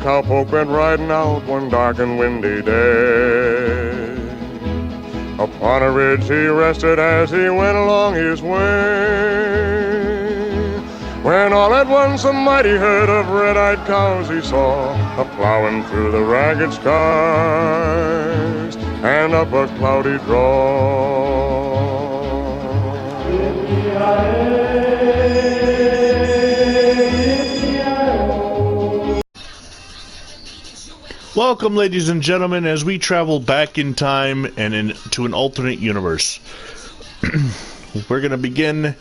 cowpoke went riding out one dark and windy day. Upon a ridge he rested as he went along his way, when all at once a mighty herd of red-eyed cows he saw, a-plowing through the ragged skies and up a cloudy draw. Welcome, ladies and gentlemen, as we travel back in time and into an alternate universe. We're going to begin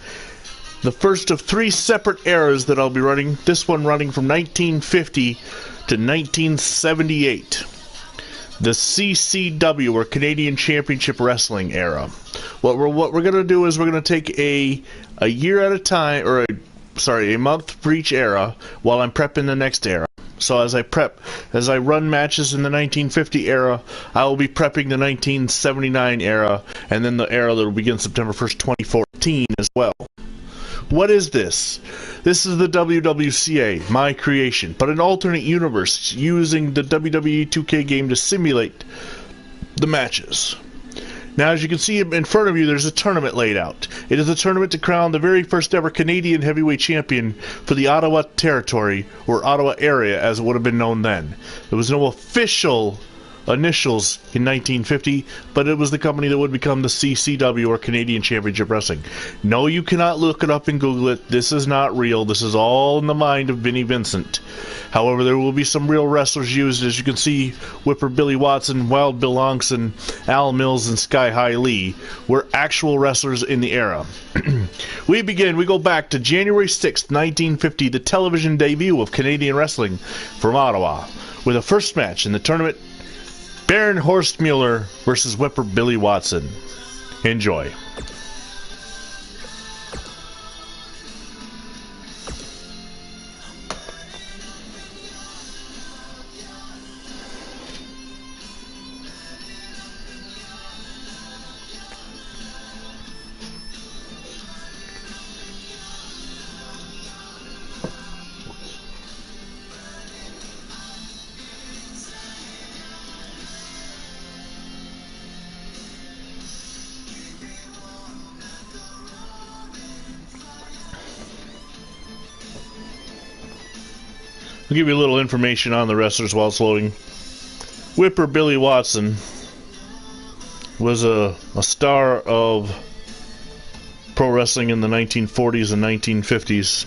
the first of three separate eras that I'll be running. This one running from 1950 to 1978. The CCW, or Canadian Championship Wrestling era. What we're going to do is we're going to take a year at a time, or a month for each era, while I'm prepping the next era. So as I run matches in the 1950 era, I will be prepping the 1979 era, and then the era that will begin September 1st, 2014 as well. What is this? This is the WWCA, my creation, but an alternate universe using the WWE 2K game to simulate the matches. Now, as you can see in front of you, there's a tournament laid out. It is a tournament to crown the very first ever Canadian heavyweight champion for the Ottawa territory, or Ottawa area as it would have been known then. There was no official initials in 1950, but it was the company that would become the CCW, or Canadian Championship Wrestling. No, you cannot look it up and Google it. This is not real. This is all in the mind of Vinnie Vincent. However, there will be some real wrestlers used. As you can see, Whipper Billy Watson, Wild Bill Ongson, Al Mills, and Sky High Lee were actual wrestlers in the era. We go back to January 6th, 1950, the television debut of Canadian wrestling from Ottawa, with a first match in the tournament, Baron Horst Mueller versus Whipper Billy Watson. Enjoy. I'll give you a little information on the wrestlers while it's loading. Whipper Billy Watson was a star of pro wrestling in the 1940s and 1950s.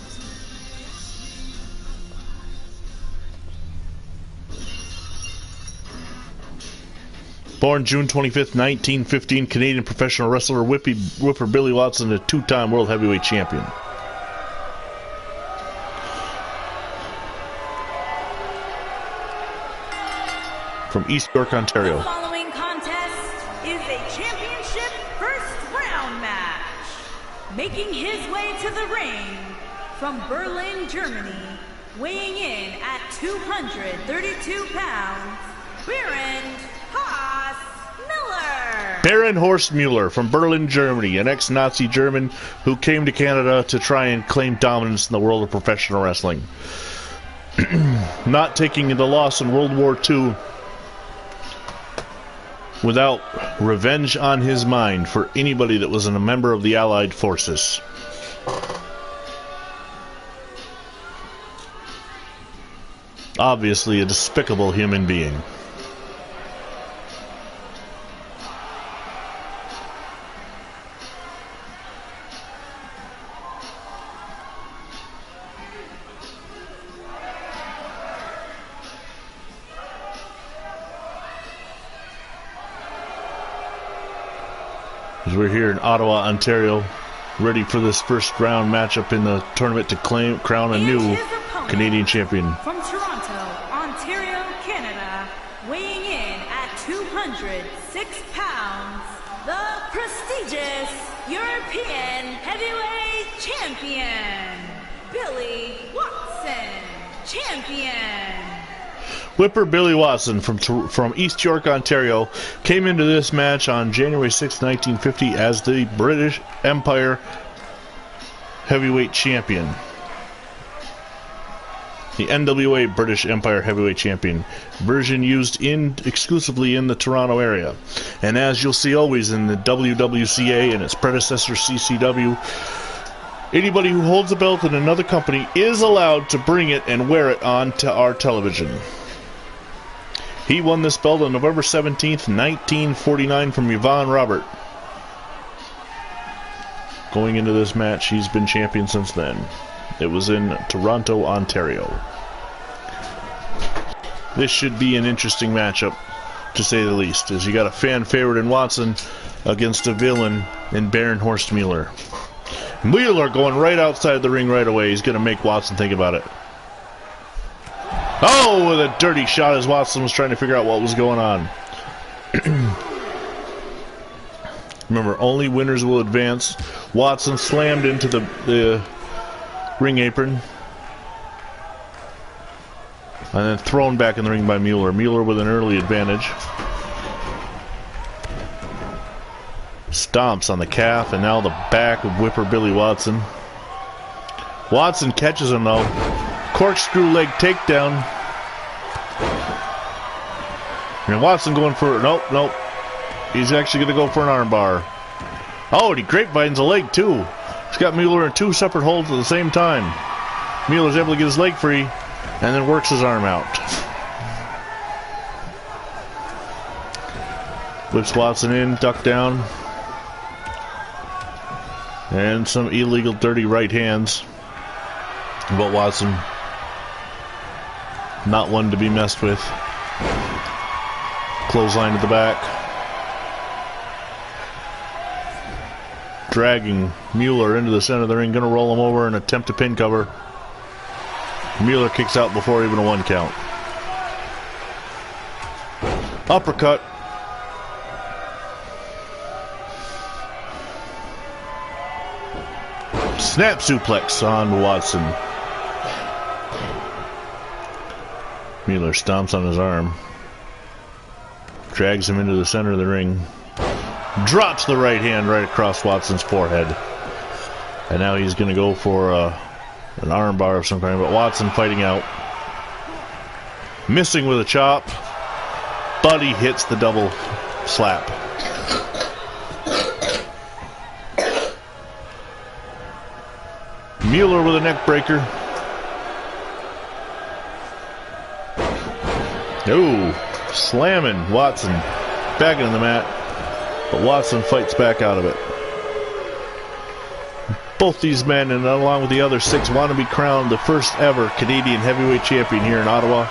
Born June 25th, 1915, Canadian professional wrestler Whipper Billy Watson, a two-time world heavyweight champion. From East York, Ontario. The following contest is a championship first round match. Making his way to the ring from Berlin, Germany, weighing in at 232 pounds, Baron Horst Mueller. Baron Horst Mueller from Berlin, Germany, an ex-Nazi German who came to Canada to try and claim dominance in the world of professional wrestling. Not taking the loss in World War II without revenge on his mind for anybody that was a member of the Allied forces. Obviously a despicable human being. As we're here in Ottawa, Ontario, ready for this first round matchup in the tournament to crown a new Canadian champion. From Toronto, Ontario, Canada, weighing in at 206 pounds, the prestigious European heavyweight champion, Billy Watson, champion. Whipper Billy Watson from East York, Ontario, came into this match on January 6, 1950 as the British Empire heavyweight champion. the NWA British Empire Heavyweight Champion, version used exclusively in the Toronto area. And as you'll see always in the WWCA and its predecessor CCW, anybody who holds a belt in another company is allowed to bring it and wear it onto our television. He won this belt on November 17th, 1949 from Yvonne Robert. Going into this match, he's been champion since then. It was in Toronto, Ontario. This should be an interesting matchup, to say the least, as you got a fan favorite in Watson against a villain in Baron Horst Mueller. Mueller going right outside the ring right away. He's going to make Watson think about it. Oh, with a dirty shot as Watson was trying to figure out what was going on. Remember, only winners will advance. Watson slammed into the ring apron. And then thrown back in the ring by Mueller. Mueller with an early advantage. Stomps on the calf and now the back of Whipper Billy Watson. Watson catches him though. Corkscrew leg takedown. And Watson going for... Nope. He's actually going to go for an armbar. Oh, and he grapevines a leg too. He's got Mueller in two separate holds at the same time. Mueller's able to get his leg free and then works his arm out. Whips Watson in, duck down. And some illegal dirty right hands. But Watson, not one to be messed with. Clothesline to the back. Dragging Mueller into the center of the ring. Going to roll him over and attempt a pin cover. Mueller kicks out before even a 1 count. Uppercut. Snap suplex on Watson. Mueller stomps on his arm. Drags him into the center of the ring. Drops the right hand right across Watson's forehead. And now he's going to go for an arm bar of some kind, but Watson fighting out. Missing with a chop. But he hits the double slap. Mueller with a neck breaker. Oh, slamming Watson back into the mat. But Watson fights back out of it. Both these men, and along with the other 6, want to be crowned the first ever Canadian heavyweight champion here in Ottawa.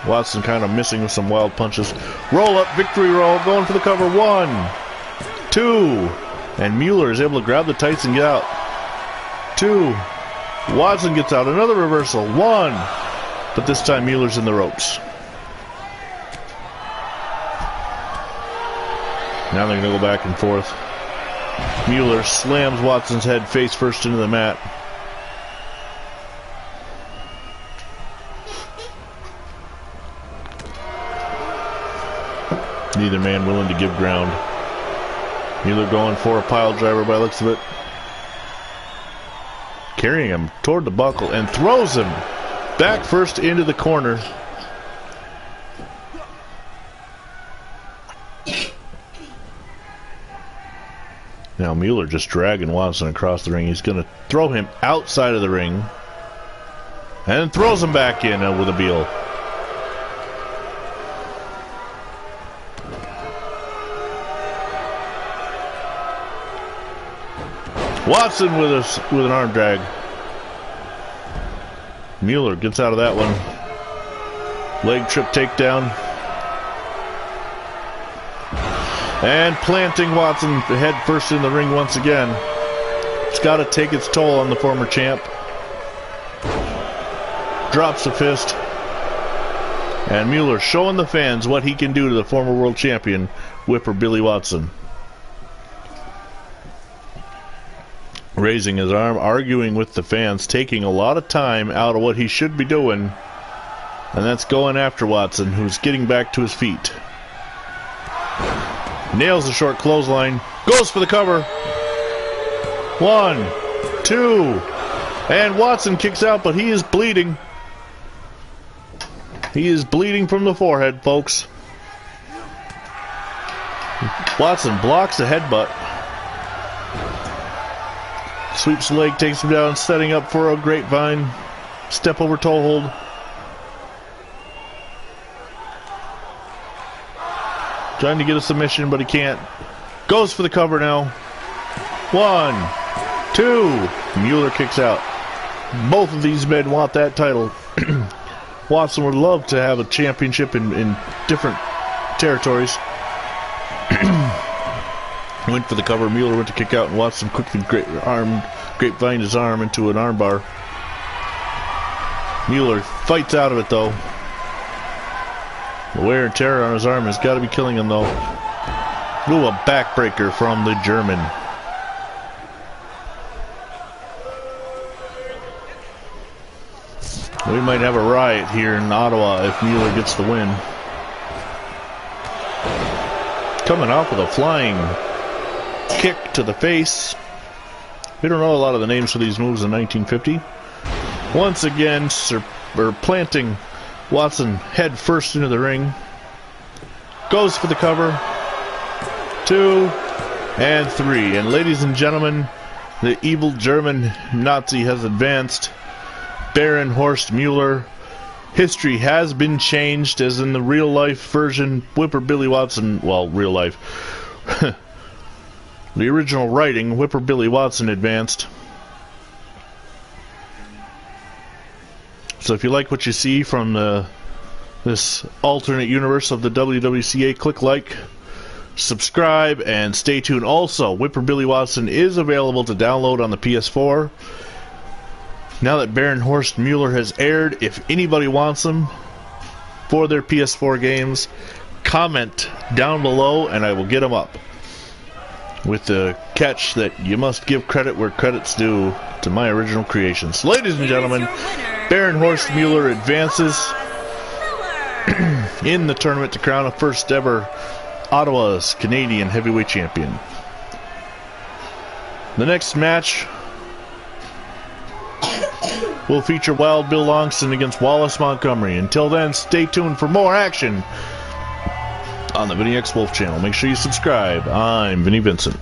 Watson kind of missing with some wild punches. Roll up, victory roll, going for the cover. 1, 2, and Mueller is able to grab the tights and get out. 2, Watson gets out. Another reversal. 1, but this time Mueller's in the ropes. Now they're going to go back and forth. Mueller slams Watson's head face first into the mat. Neither man willing to give ground. Mueller going for a pile driver by the looks of it. Carrying him toward the buckle and throws him back first into the corner. Now Mueller just dragging Watson across the ring. He's going to throw him outside of the ring. And throws him back in with a Beal. Watson with an arm drag. Mueller gets out of that one. Leg trip takedown. And planting Watson head first in the ring once again. It's got to take its toll on the former champ. Drops a fist. And Mueller showing the fans what he can do to the former world champion, Whipper Billy Watson. Raising his arm, arguing with the fans, taking a lot of time out of what he should be doing. And that's going after Watson, who's getting back to his feet. Nails the short clothesline. Goes for the cover. 1, 2. And Watson kicks out, but he is bleeding. He is bleeding from the forehead, folks. Watson blocks the headbutt. Sweeps the leg, takes him down, setting up for a grapevine. Step over toe hold. Trying to get a submission, but he can't. Goes for the cover now. 1, 2. Mueller kicks out. Both of these men want that title. Watson would love to have a championship in different territories. Went for the cover. Mueller went to kick out, and Watson quickly grapevined his arm into an armbar. Mueller fights out of it, though. The wear and tear on his arm has got to be killing him, though. Ooh, a backbreaker from the German. We might have a riot here in Ottawa if Mueller gets the win. Coming off with a flying kick to the face. We don't know a lot of the names for these moves in 1950. Once again, planting Watson head first into the ring. Goes for the cover. 2 and 3. And ladies and gentlemen, the evil German Nazi has advanced. Baron Horst Mueller. History has been changed, as in the real life version. Whipper Billy Watson, well, real life. The original writing, Whipper Billy Watson advanced. So if you like what you see from this alternate universe of the WWCA, click like, subscribe, and stay tuned. Also, Whipper Billy Watson is available to download on the PS4. Now that Baron Horst Mueller has aired, if anybody wants them for their PS4 games, comment down below and I will get them up. With the catch that you must give credit where credit's due to my original creations. Ladies and gentlemen, Baron Horst Mueller advances in the tournament to crown a first ever Ottawa's Canadian heavyweight champion. The next match will feature Wild Bill Longston against Wallace Montgomery. Until then, stay tuned for more action on the Vinny X Wolf channel. Make sure you subscribe. I'm Vinny Vincent.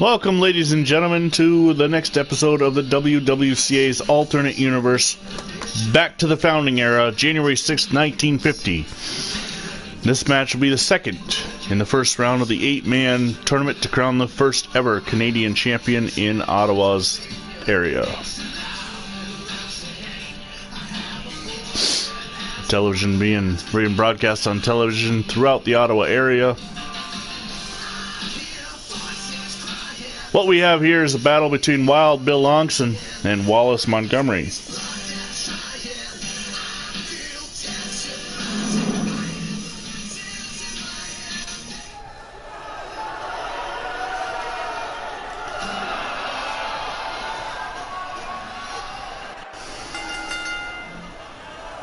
Welcome, ladies and gentlemen, to the next episode of the WWCA's alternate universe, back to the founding era, January 6, 1950. This match will be the second in the first round of the 8-man tournament to crown the first ever Canadian champion in Ottawa's area. Television being broadcast on television throughout the Ottawa area. What we have here is a battle between Wild Bill Longston and Wallace Montgomery.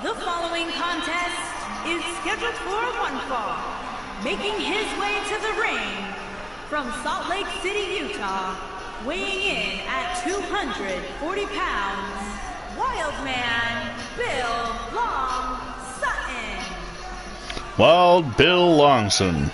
The following contest is scheduled for one fall. Making his way to the ring from Salt Lake City, Utah, weighing in at 240 pounds, Wildman Bill Long Sutton. Wild Bill Longston.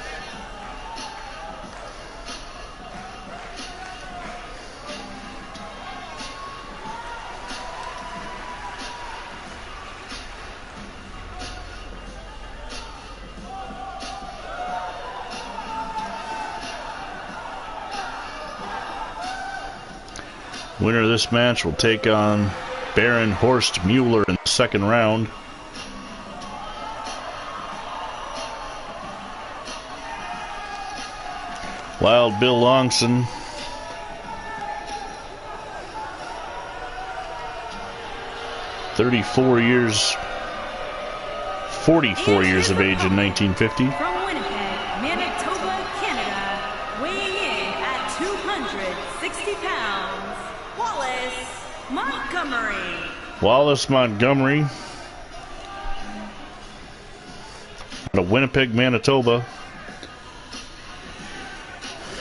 Winner of this match will take on Baron Horst Mueller in the second round. Wild Bill Longston, (44 years of age in 1950. From Winnipeg, Manitoba, Canada, weighing in at 260 pounds, Wallace Montgomery. Wallace Montgomery, out of Winnipeg, Manitoba.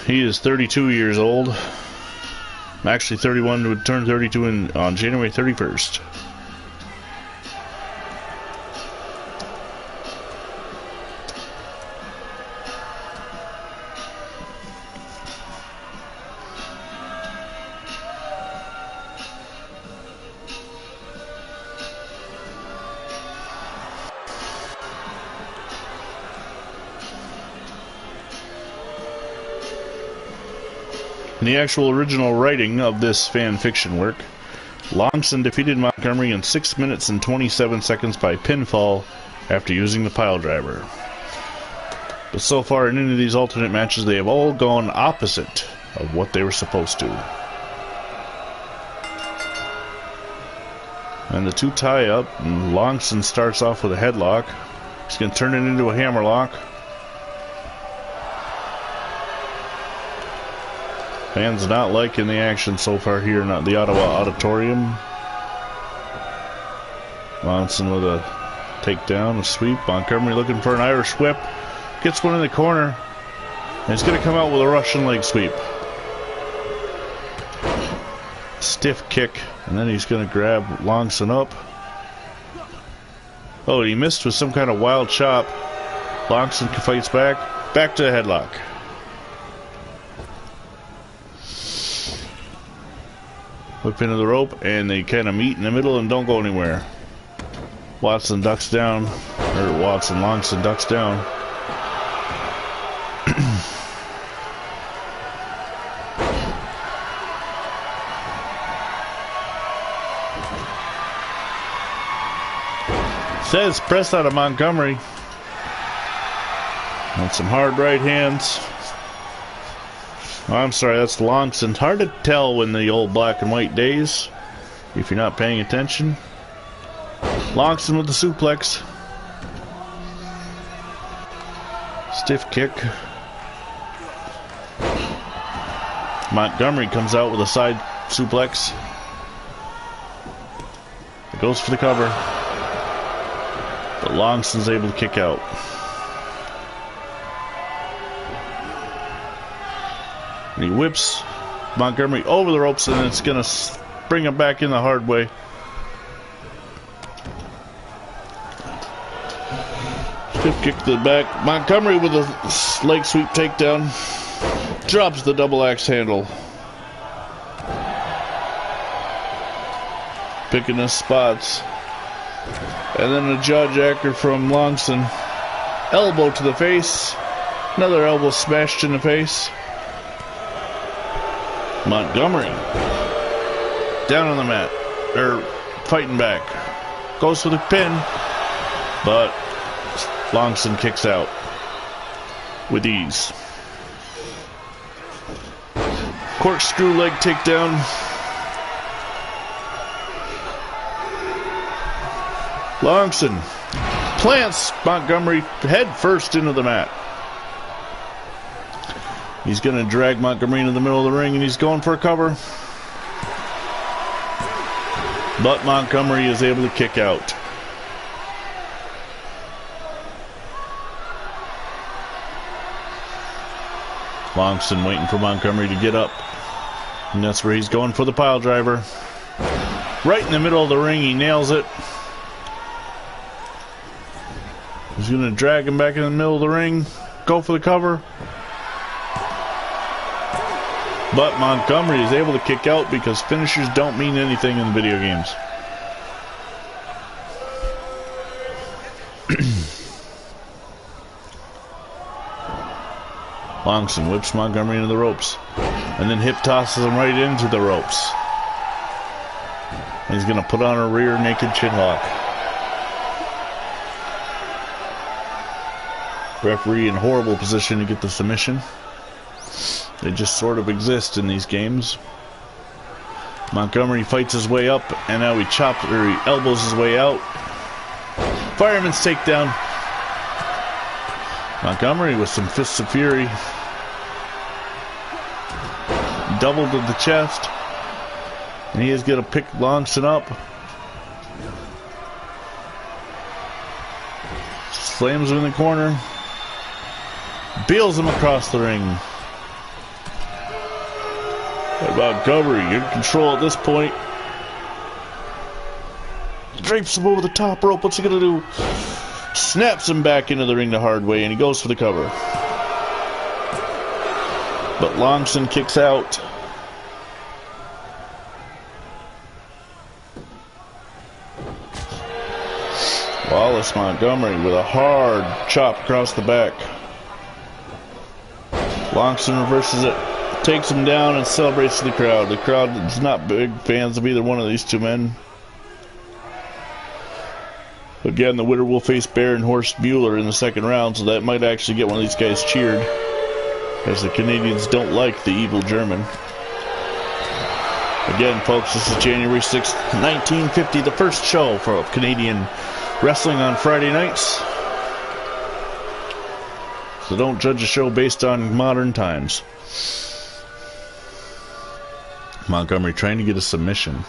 He is 32 years old. Actually, 31 would turn 32 on January 31st. In the actual original writing of this fan fiction work, Longson defeated Montgomery in 6 minutes and 27 seconds by pinfall after using the pile driver. But so far in any of these alternate matches, they have all gone opposite of what they were supposed to. And the two tie up, and Longson starts off with a headlock. He's going to turn it into a hammerlock. Fans not liking the action so far here in the Ottawa Auditorium. Longson with a takedown, a sweep. Montgomery looking for an Irish whip. Gets one in the corner. And he's going to come out with a Russian leg sweep. Stiff kick. And then he's going to grab Longson up. Oh, he missed with some kind of wild chop. Longson fights back. Back to the headlock. Whip into the rope, and they kind of meet in the middle and don't go anywhere. Longson ducks down. Says press out of Montgomery. And some hard right hands. Oh, I'm sorry, that's Longson. Hard to tell in the old black and white days if you're not paying attention. Longson with the suplex. Stiff kick. Montgomery comes out with a side suplex. It goes for the cover. But Longson's able to kick out. And he whips Montgomery over the ropes, and it's going to bring him back in the hard way. Stiff kick to the back. Montgomery with a leg sweep takedown. Drops the double axe handle. Picking his spots. And then a jaw jacker from Longson. Elbow to the face. Another elbow smashed in the face. Montgomery down on the mat, fighting back, goes for the pin, but Longson kicks out with ease. Corkscrew leg takedown. Longson plants Montgomery head first into the mat. He's going to drag Montgomery into the middle of the ring, and he's going for a cover. But Montgomery is able to kick out. Longson waiting for Montgomery to get up. And that's where he's going for the pile driver. Right in the middle of the ring, he nails it. He's going to drag him back in the middle of the ring. Go for the cover. But Montgomery is able to kick out because finishers don't mean anything in video games. Longson whips Montgomery into the ropes and then hip tosses him right into the ropes. And he's going to put on a rear naked chin lock. Referee in horrible position to get the submission. They just sort of exist in these games. Montgomery fights his way up, and now he elbows his way out. Fireman's takedown. Montgomery with some fists of fury. Double to the chest. And he is going to pick Longson up. Slams him in the corner. Beals him across the ring. And Montgomery in control at this point. Drapes him over the top rope. What's he gonna do? Snaps him back into the ring the hard way, and he goes for the cover. But Longson kicks out. Wallace Montgomery with a hard chop across the back. Longson reverses it, takes him down, and celebrates to the crowd. The crowd is not big fans of either one of these two men. Again, the winner will face Baron Horst Mueller in the second round, so that might actually get one of these guys cheered, as the Canadians don't like the evil German. Again, folks, this is January 6th, 1950, the first show for Canadian wrestling on Friday nights. So don't judge a show based on modern times. Montgomery trying to get a submission.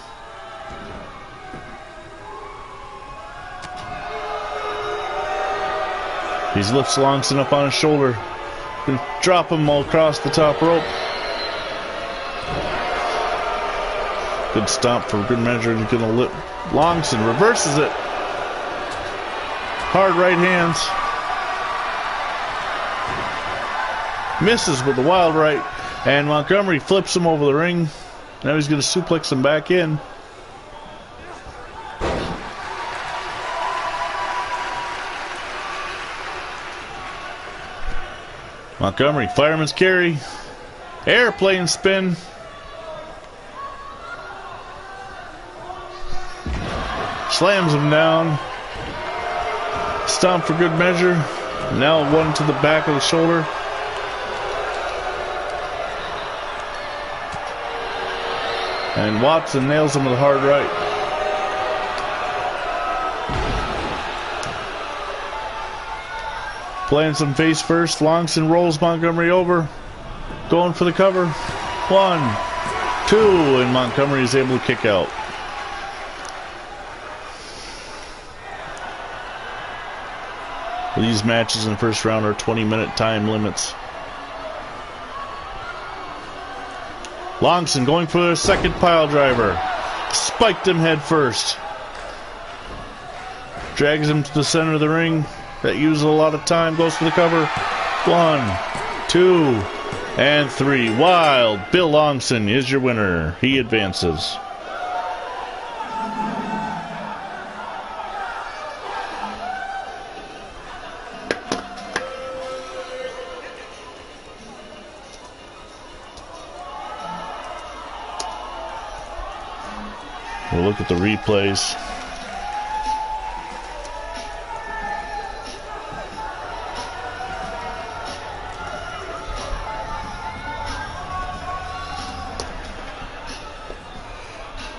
He lifts Longson up on his shoulder. Gonna drop him all across the top rope. Good stomp for good measure. He's gonna lift. Longson reverses it. Hard right hands. Misses with the wild right. And Montgomery flips him over the ring. Now he's gonna suplex him back in. Montgomery, fireman's carry, airplane spin. Slams him down. Stomp for good measure. Now one to the back of the shoulder. And Watson nails him with a hard right. Playing some face first. Longson rolls Montgomery over. Going for the cover. 1, 2, and Montgomery is able to kick out. These matches in the first round are 20-minute time limits. Longson going for a second pile driver. Spiked him head first. Drags him to the center of the ring. That uses a lot of time. Goes for the cover. 1, 2, and 3. Wild Bill Longson is your winner. He advances. We'll look at the replays.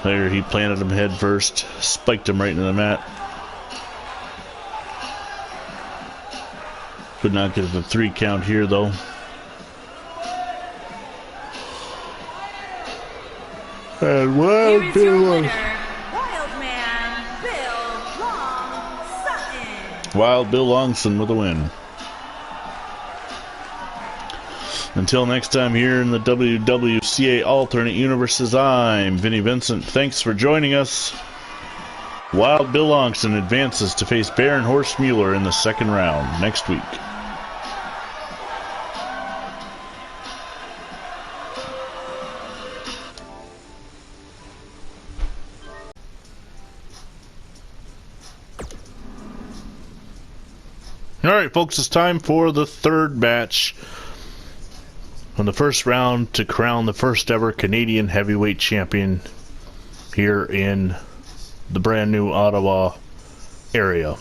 There, he planted him head first, spiked him right into the mat. Could not get the 3 count here, though. And Wild Bill Longson with a win. Until next time here in the WWCA Alternate Universes, I'm Vinnie Vincent. Thanks for joining us. Wild Bill Longson advances to face Baron Horst Mueller in the second round next week. Alright, folks, it's time for the third match on the first round to crown the first ever Canadian heavyweight champion here in the brand new Ottawa area.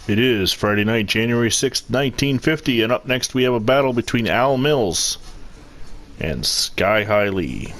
It is Friday night, January 6th, 1950, and up next we have a battle between Al Mills and Sky High Lee.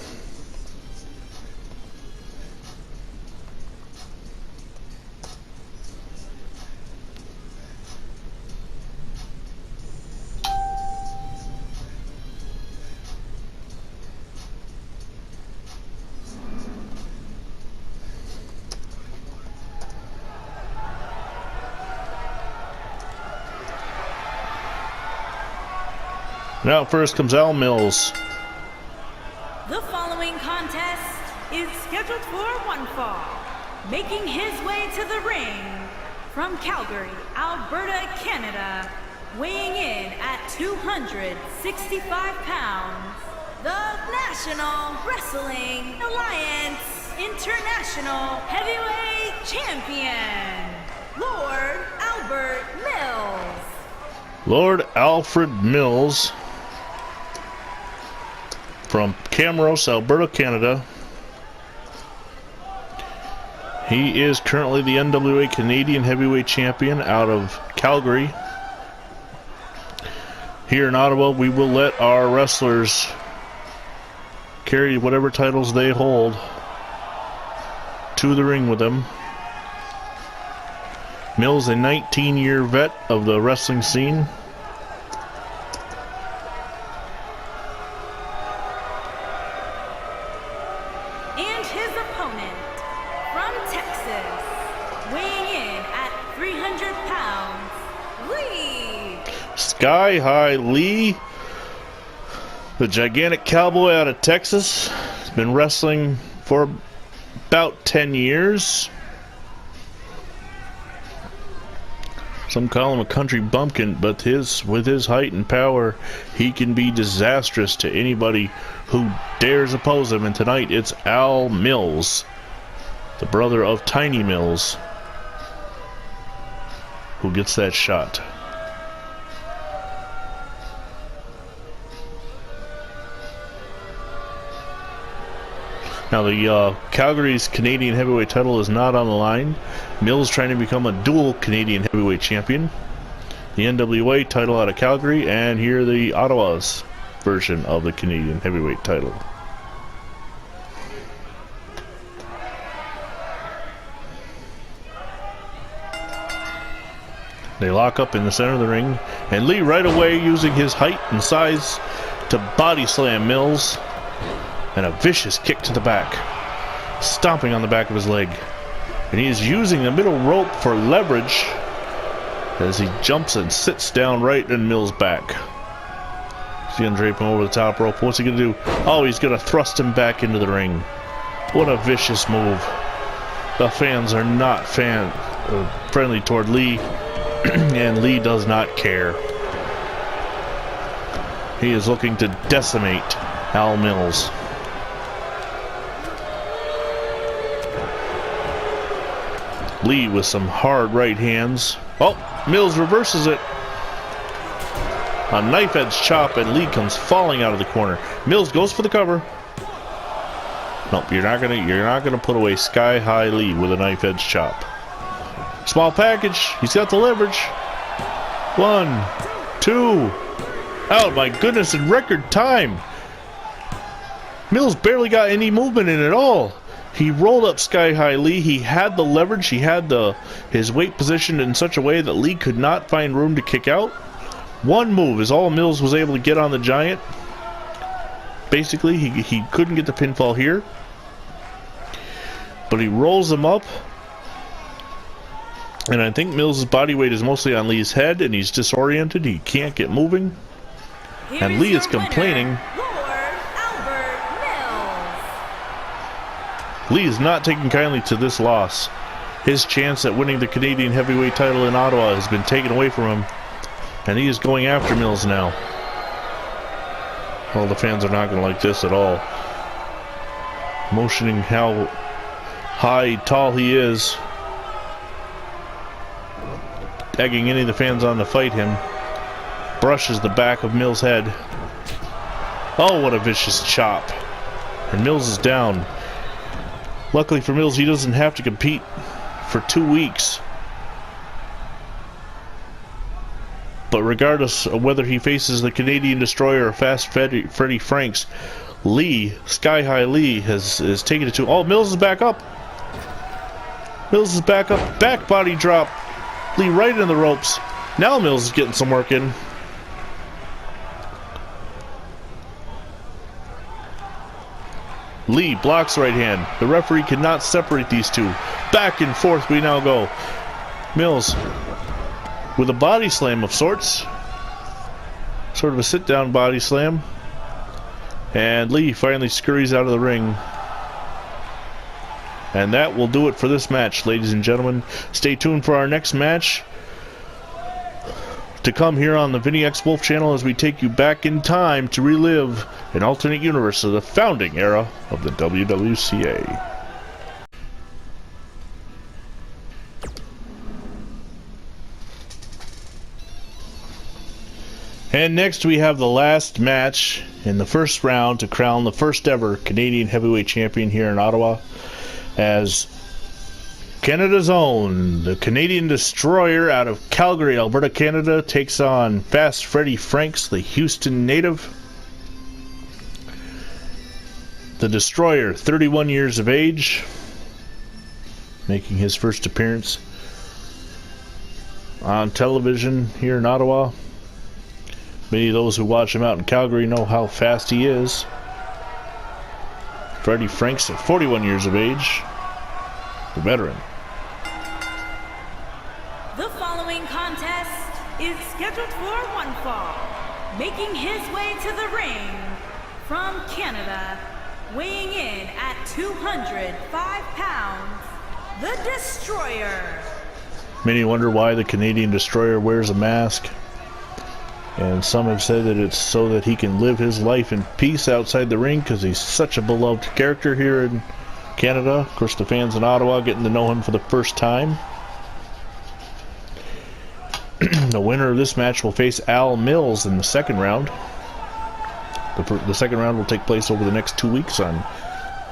Now first comes Al Mills, following contest is scheduled for one fall. Making his way to the ring from Calgary, Alberta, Canada, weighing in at 265 pounds, the National Wrestling Alliance International Heavyweight Champion, Lord Albert Mills. Lord Alfred Mills from Camrose, Alberta, Canada. He is currently the NWA Canadian Heavyweight Champion out of Calgary. Here in Ottawa, we will let our wrestlers carry whatever titles they hold to the ring with them. Mills, a 19-year vet of the wrestling scene. And his opponent from Texas, weighing in at 300 pounds, Lee. Sky High Lee, the gigantic cowboy out of Texas. He's been wrestling for about 10 years. Some call him a country bumpkin, but with his height and power, he can be disastrous to anybody who dares oppose him. And tonight it's Al Mills, the brother of Tiny Mills, who gets that shot. Now the Calgary's Canadian Heavyweight title is not on the line. Mills trying to become a dual Canadian Heavyweight Champion. The NWA title out of Calgary, and here the Ottawa's version of the Canadian Heavyweight title. They lock up in the center of the ring, and Lee right away using his height and size to body slam Mills. And a vicious kick to the back, stomping on the back of his leg. And he is using the middle rope for leverage as he jumps and sits down right in Mills' back. He's gonna drape him over the top rope. What's he gonna do? Oh, he's gonna thrust him back into the ring. What a vicious move. The fans are not friendly toward Lee, and Lee does not care. He is looking to decimate Al Mills. Lee with some hard right hands. Oh, Mills reverses it. A knife edge chop, and Lee comes falling out of the corner. Mills goes for the cover. Nope, you're not gonna put away Sky High Lee with a knife edge chop. Small package. He's got the leverage. 1, 2. Oh my goodness! In record time, Mills barely got any movement in at all. He rolled up Sky High Lee. He had the leverage. He had his weight positioned in such a way that Lee could not find room to kick out. One move is all Mills was able to get on the Giant. Basically, he couldn't get the pinfall here. But he rolls him up. And I think Mills' body weight is mostly on Lee's head, and he's disoriented. He can't get moving. And Lee is complaining. Lee is not taking kindly to this loss. His chance at winning the Canadian Heavyweight title in Ottawa has been taken away from him, and he is going after Mills now. Well, the fans are not going to like this at all. Motioning how tall he is, egging any of the fans on to fight him. Brushes the back of Mills' head. Oh, what a vicious chop. And Mills is down. Luckily for Mills, he doesn't have to compete for 2 weeks. But regardless of whether he faces the Canadian Destroyer or Fast Freddy Franks, Lee, Sky High Lee, has taken it to... Oh, Mills is back up. Mills is back up. Back body drop. Lee right in the ropes. Now Mills is getting some work in. Lee blocks right hand. The referee cannot separate these two. Back and forth we now go. Mills with a body slam of sorts. Sort of a sit-down body slam. And Lee finally scurries out of the ring. And that will do it for this match, ladies and gentlemen. Stay tuned for our next match to come here on the Vinny X Wolf channel as we take you back in time to relive an alternate universe of the founding era of the WWCA. And next we have the last match in the first round to crown the first ever Canadian heavyweight champion here in Ottawa, as Canada's own, the Canadian Destroyer out of Calgary, Alberta, Canada, takes on Fast Freddie Franks, the Houston native. The Destroyer, 31 years of age, making his first appearance on television here in Ottawa. Many of those who watch him out in Calgary know how fast he is. Freddie Franks at 41 years of age, the veteran. The following contest is scheduled for one fall. Making his way to the ring from Canada, weighing in at 205 pounds, the Destroyer. Many wonder why the Canadian Destroyer wears a mask. And some have said that it's so that he can live his life in peace outside the ring, because he's such a beloved character here in Canada. Of course, the fans in Ottawa getting to know him for the first time. The winner of this match will face Al Mills in the second round. The second round will take place over the next 2 weeks on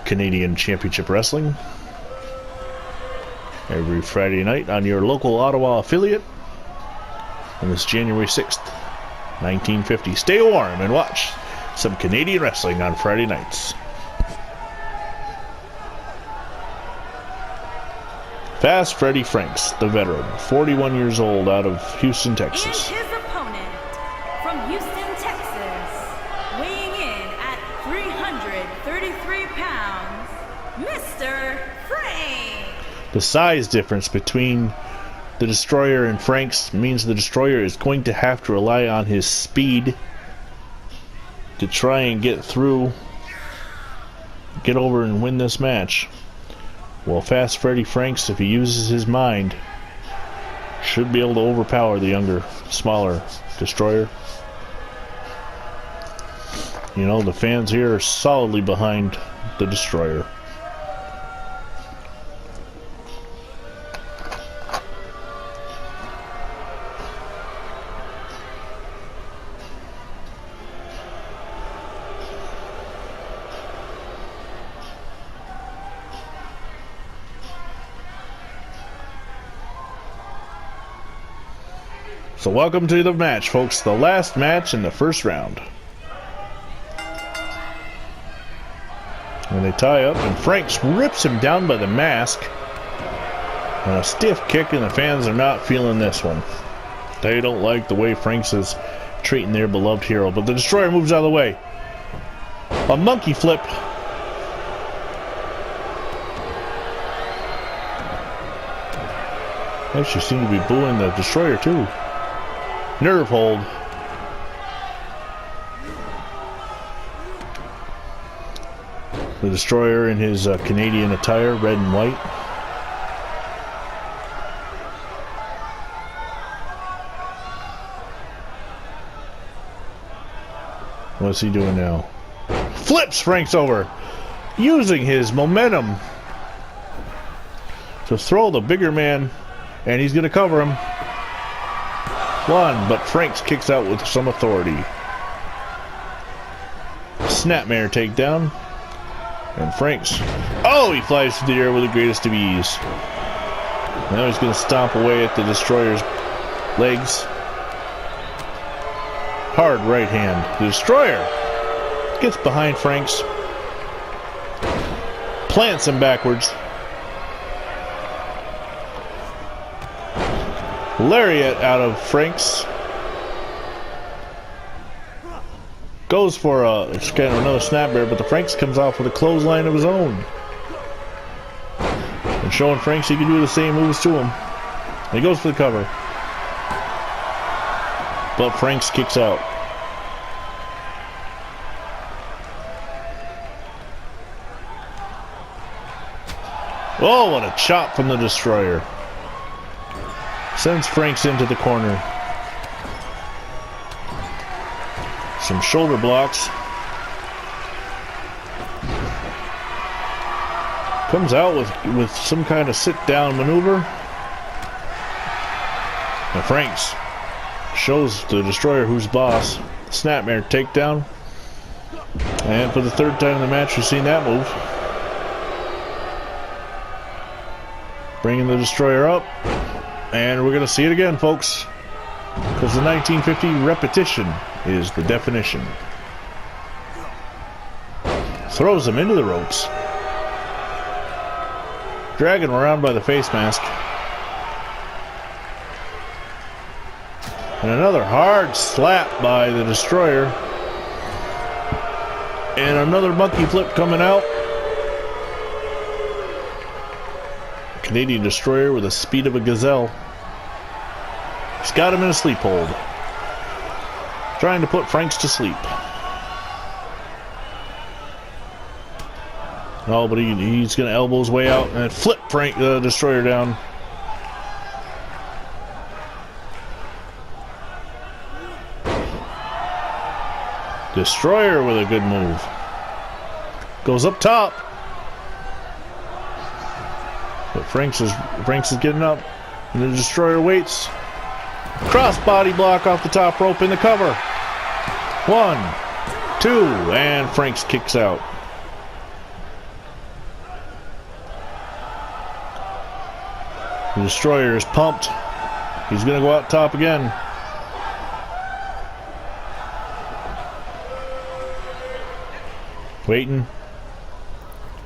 Canadian Championship Wrestling. Every Friday night on your local Ottawa affiliate. And this January 6th. 1950. Stay warm and watch some Canadian wrestling on Friday nights. Fast Freddie Franks, the veteran, 41 years old, out of Houston, Texas. And his opponent from Houston, Texas, weighing in at 333 pounds, Mr. Frank. The size difference between the Destroyer and Franks means the Destroyer is going to have to rely on his speed to try and get through, get over and win this match. Well, Fast Freddie Franks, if he uses his mind, should be able to overpower the younger, smaller Destroyer. You know, the fans here are solidly behind the Destroyer. So welcome to the match, folks. The last match in the first round. And they tie up, and Franks rips him down by the mask. And a stiff kick, and the fans are not feeling this one. They don't like the way Franks is treating their beloved hero. But the Destroyer moves out of the way. A monkey flip. They actually seem to be booing the Destroyer too. Nerve hold. The Destroyer in his Canadian attire, red and white. What's he doing now? Flips Franks over, using his momentum to throw the bigger man, and he's going to cover him. One, but Franks kicks out with some authority. Snapmare takedown. And Franks, oh, he flies through the air with the greatest of ease. Now he's going to stomp away at the Destroyer's legs. Hard right hand. The Destroyer gets behind Franks. Plants him backwards. Lariat out of Franks. Goes for it's kind of another snapmare, but the Franks comes off with a clothesline of his own. And showing Franks he can do the same moves to him. And he goes for the cover. But Franks kicks out. Oh, what a chop from the Destroyer. Sends Franks into the corner. Some shoulder blocks. Comes out with some kind of sit-down maneuver. And Franks shows the Destroyer who's boss. Snapmare takedown. And for the third time in the match, we've seen that move. Bringing the Destroyer up. And we're going to see it again, folks. Because the 1950 repetition is the definition. Throws him into the ropes. Dragging him around by the face mask. And another hard slap by the Destroyer. And another monkey flip coming out. Canadian Destroyer with the speed of a gazelle. He's got him in a sleep hold. Trying to put Franks to sleep. Oh, but he's going to elbow his way out and flip Frank the Destroyer down. Destroyer with a good move. Goes up top. But Franks is getting up. And the Destroyer waits. Crossbody block off the top rope in the cover. 1, 2, and Franks kicks out. The Destroyer is pumped. He's going to go out top again. Waiting.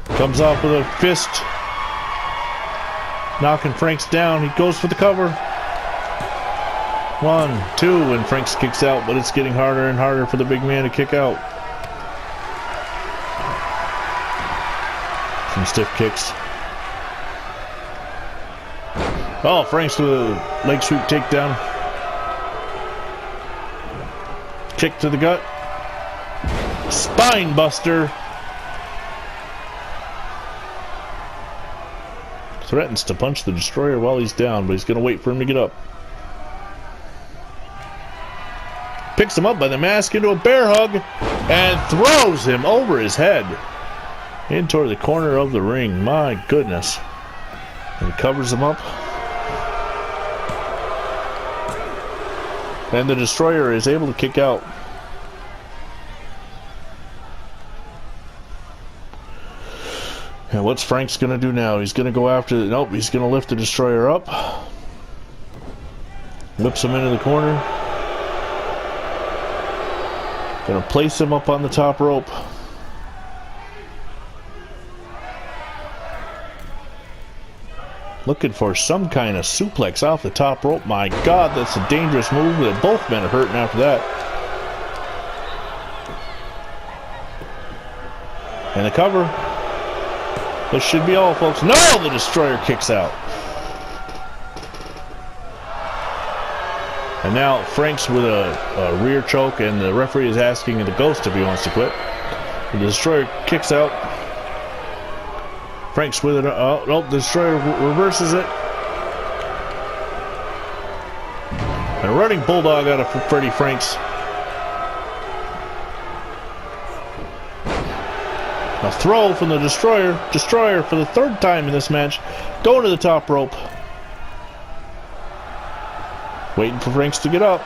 Comes off with a fist. Knocking Franks down. He goes for the cover. 1, 2, and Franks kicks out, but it's getting harder and harder for the big man to kick out. Some stiff kicks. Oh, Franks with a leg sweep takedown. Kick to the gut. Spine buster. Threatens to punch the Destroyer while he's down, but he's going to wait for him to get up. Picks him up by the mask into a bear hug and throws him over his head in toward the corner of the ring. My goodness. And covers him up. And the Destroyer is able to kick out. And what's Franks going to do now? He's going to go after... Nope, he's going to lift the Destroyer up. Whips him into the corner. Going to place him up on the top rope. Looking for some kind of suplex off the top rope. My God, that's a dangerous move. Both men are hurting after that. And the cover. This should be all, folks. No, the Destroyer kicks out. And now Franks with a rear choke, and the referee is asking the Ghost if he wants to quit. The Destroyer kicks out. Franks with it. Oh, nope, the Destroyer reverses it. And a running bulldog out of Freddie Franks. A throw from the Destroyer. Destroyer for the third time in this match. Going to the top rope. Waiting for Franks to get up.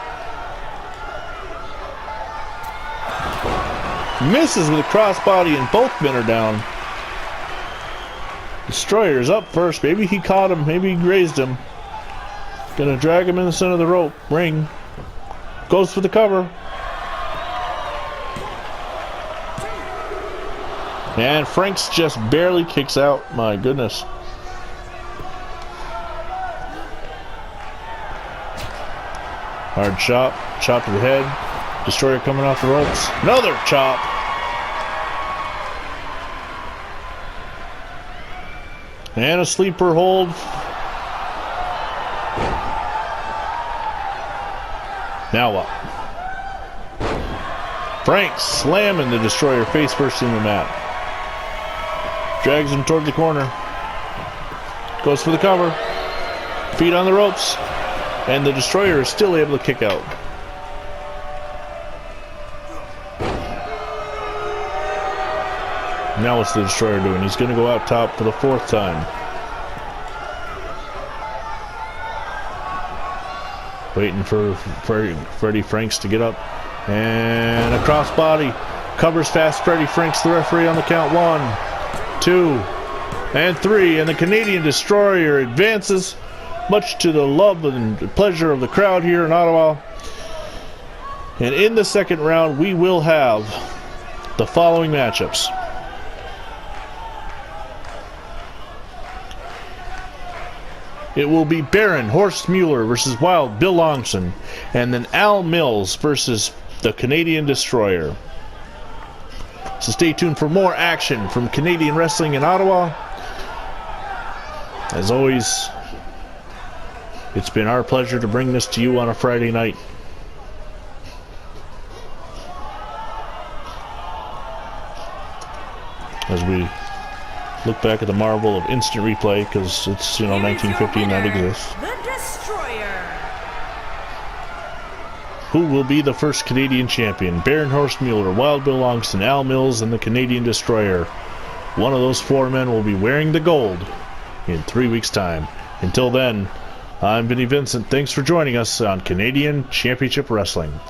Misses with a crossbody and both men are down. Destroyer's up first. Maybe he caught him. Maybe he grazed him. Gonna drag him in the center of the rope. Ring. Goes for the cover. And Franks just barely kicks out. My goodness. Hard chop. Chop to the head. Destroyer coming off the ropes. Another chop. And a sleeper hold. Now what? Franks slamming the Destroyer face first in the mat. Drags him toward the corner. Goes for the cover. Feet on the ropes. And the Destroyer is still able to kick out. Now what's the Destroyer doing? He's going to go out top for the 4th time. Waiting for Freddie Franks to get up. And a crossbody. Covers fast Freddie Franks, the referee, on the count. 1, 2, and 3. And the Canadian Destroyer advances, much to the love and pleasure of the crowd here in Ottawa. And in the 2nd round, we will have the following matchups. It will be Baron Horst Mueller versus Wild Bill Longson, and then Al Mills versus the Canadian Destroyer. So stay tuned for more action from Canadian wrestling in Ottawa. As always, it's been our pleasure to bring this to you on a Friday night. As we look back at the marvel of instant replay, because it's, 1950 and that exists. The Destroyer. Who will be the first Canadian champion? Baron Horst Mueller, Wild Bill Longston, Al Mills, and the Canadian Destroyer. One of those 4 men will be wearing the gold in 3 weeks' time. Until then, I'm Vinnie Vincent. Thanks for joining us on Canadian Championship Wrestling.